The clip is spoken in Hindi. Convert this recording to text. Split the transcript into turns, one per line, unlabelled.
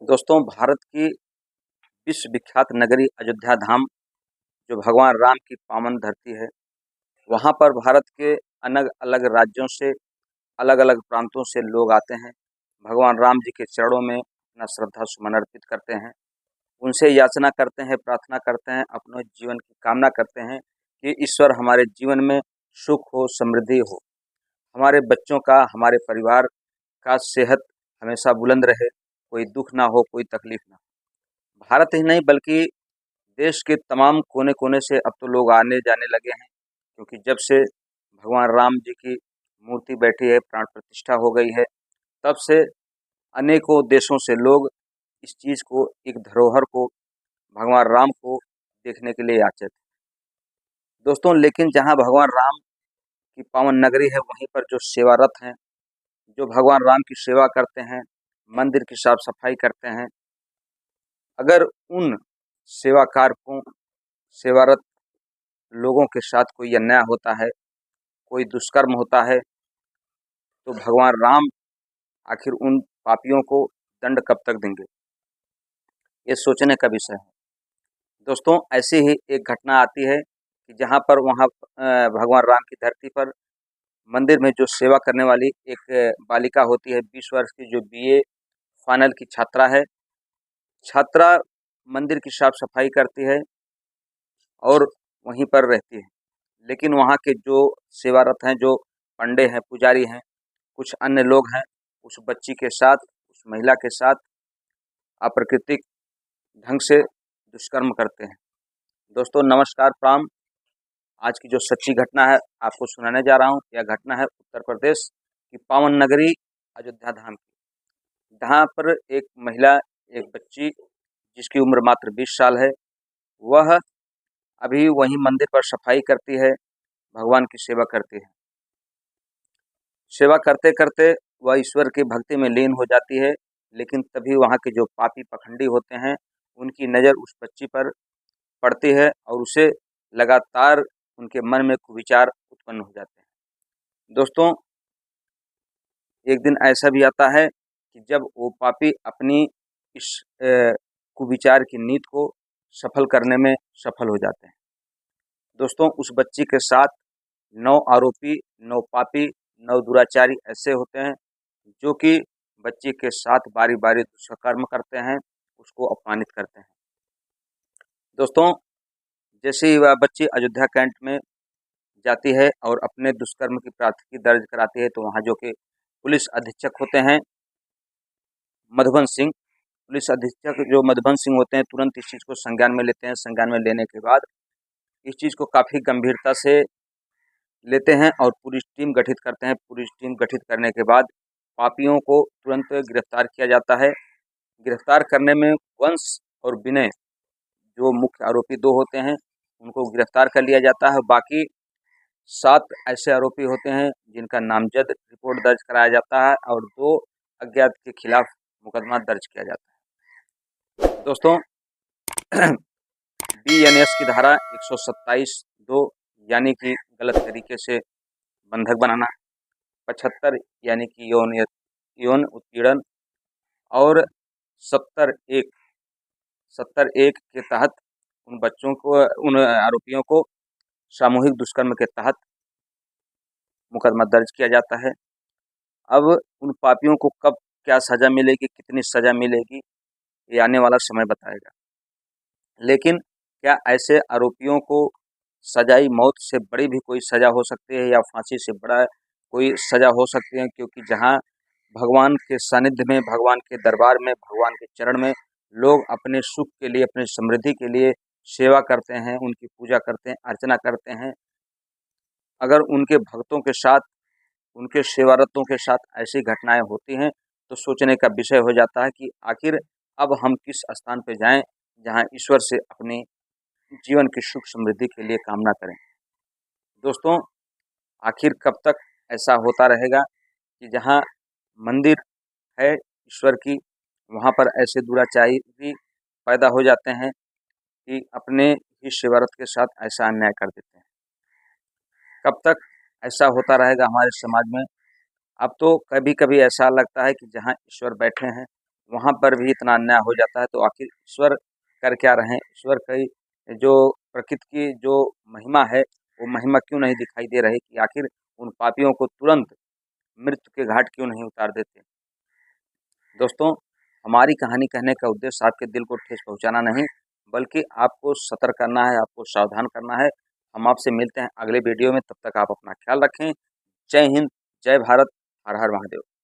दोस्तों, भारत की विश्व विख्यात नगरी अयोध्या धाम जो भगवान राम की पावन धरती है, वहाँ पर भारत के अलग अलग राज्यों से, अलग अलग प्रांतों से लोग आते हैं। भगवान राम जी के चरणों में अपना श्रद्धा सुमन अर्पित करते हैं, उनसे याचना करते हैं, प्रार्थना करते हैं, अपने जीवन की कामना करते हैं कि ईश्वर हमारे जीवन में सुख हो, समृद्धि हो, हमारे बच्चों का, हमारे परिवार का सेहत हमेशा बुलंद रहे, कोई दुख ना हो, कोई तकलीफ ना हो। भारत ही नहीं बल्कि देश के तमाम कोने-कोने से अब तो लोग आने-जाने लगे हैं, क्योंकि जब से भगवान राम जी की मूर्ति बैठी है, प्राण प्रतिष्ठा हो गई है, तब से अनेकों देशों से लोग इस चीज़ को, एक धरोहर को, भगवान राम को देखने के लिए आते थे। दोस्तों, लेकिन जहाँ भगवान राम की पावन नगरी है, वहीं पर जो सेवारत हैं, जो भगवान राम की सेवा करते हैं, मंदिर की साफ-सफाई करते हैं, अगर उन सेवा कारकों, सेवारत लोगों के साथ कोई अन्याय होता है, कोई दुष्कर्म होता है, तो भगवान राम आखिर उन पापियों को दंड कब तक देंगे? ये सोचने का विषय है। दोस्तों, ऐसी ही एक घटना आती है कि जहाँ पर वहाँ भगवान राम की धरती पर मंदिर में जो सेवा करने वाली एक बालिका होती है, 20 वर्ष की, जो बीए फाइनल की छात्रा है। छात्रा मंदिर की साफ-सफाई करती है और वहीं पर रहती है। लेकिन वहाँ के जो सेवारत हैं, जो पंडे हैं, पुजारी हैं, कुछ अन्य लोग हैं, उस बच्ची के साथ, उस महिला के साथ अप्राकृतिक ढंग से दुष्कर्म करते हैं। दोस्तों, नमस्कार, प्रणाम। आज की जो सच्ची घटना है, आपको सुनाने जा रहा हूँ। यह घटना है उत्तर प्रदेश की पावन नगरी अयोध्या धाम की। जहाँ पर एक महिला, एक बच्ची जिसकी उम्र मात्र 20 साल है, वह अभी वहीं मंदिर पर सफाई करती है, भगवान की सेवा करती है। सेवा करते-करते वह ईश्वर की भक्ति में लीन हो जाती है, लेकिन तभी वहाँ के जो पापी पाखंडी होते हैं, उनकी नज़र उस बच्ची पर पड़ती है और उसे लगातार उनके मन में कुविचार उत्पन्न हो जाते हैं। दोस्तों, एक दिन ऐसा भी आता है कि जब वो पापी अपनी इस कुविचार की नीत को सफल करने में सफल हो जाते हैं। दोस्तों, उस बच्ची के साथ 9 आरोपी, 9 पापी, 9 दुराचारी ऐसे होते हैं, जो कि बच्ची के साथ बारी-बारी दुष्कर्म करते हैं, उसको अपमानित करते हैं। दोस्तों, जैसे ही वह बच्ची अयोध्या कैंट में जाती है और अपने दुष्कर्म की प्राथमिकी दर्ज कराती है, तो वहाँ जो कि पुलिस अधीक्षक होते हैं, मधुबन सिंह, पुलिस अधीक्षक जो मधुबन सिंह होते हैं, तुरंत इस चीज़ को संज्ञान में लेते हैं। संज्ञान में लेने के बाद इस चीज़ को काफ़ी गंभीरता से लेते हैं और पुलिस टीम गठित करते हैं। पुलिस टीम गठित करने के बाद पापियों को तुरंत गिरफ्तार किया जाता है। गिरफ्तार करने में वंश और विनय, जो मुख्य आरोपी 2 होते हैं, उनको गिरफ्तार कर लिया जाता है। बाकी 7 ऐसे आरोपी होते हैं जिनका नामजद रिपोर्ट दर्ज कराया जाता है और 2 अज्ञात के खिलाफ मुकदमा दर्ज किया जाता है। दोस्तों, बीएनएस की धारा 127(2) यानी कि गलत तरीके से बंधक बनाना, 75 यानी कि यौन उत्पीड़न और 70(1) के तहत उन बच्चों को, उन आरोपियों को सामूहिक दुष्कर्म के तहत मुकदमा दर्ज किया जाता है। अब उन पापियों को कब क्या सज़ा मिलेगी, कितनी सज़ा मिलेगी, ये आने वाला समय बताएगा। लेकिन क्या ऐसे आरोपियों को सजाई मौत से बड़ी भी कोई सज़ा हो सकती है या फांसी से बड़ा कोई सज़ा हो सकती है? क्योंकि जहाँ भगवान के सानिध्य में, भगवान के दरबार में, भगवान के चरण में लोग अपने सुख के लिए, अपनी समृद्धि के लिए सेवा करते हैं, उनकी पूजा करते हैं, अर्चना करते हैं। अगर उनके भक्तों के साथ, उनके सेवारतों के साथ ऐसी घटनाएँ होती हैं, तो सोचने का विषय हो जाता है कि आखिर अब हम किस स्थान पे जाएँ, जहाँ ईश्वर से अपनी जीवन की सुख समृद्धि के लिए कामना करें। दोस्तों, आखिर कब तक ऐसा होता रहेगा कि जहाँ मंदिर है ईश्वर की, वहाँ पर ऐसे दुराचारी भी पैदा हो जाते हैं कि अपने ही सेवारत के साथ ऐसा अन्याय कर देते हैं। कब तक ऐसा होता रहेगा हमारे समाज में? अब तो कभी-कभी ऐसा लगता है कि जहाँ ईश्वर बैठे हैं, वहाँ पर भी इतना अन्याय हो जाता है, तो आखिर ईश्वर कर क्या रहे हैं? ईश्वर की जो प्रकृति की जो महिमा है, वो महिमा क्यों नहीं दिखाई दे रही कि आखिर उन पापियों को तुरंत मृत्यु के घाट क्यों नहीं उतार देते? दोस्तों, हमारी कहानी कहने का उद्देश्य आपके दिल को ठेस पहुँचाना नहीं, बल्कि आपको सतर्क करना है, आपको सावधान करना है। हम आपसे मिलते हैं अगले वीडियो में, तब तक आप अपना ख्याल रखें। जय हिंद, जय भारत, हर हर महादेव।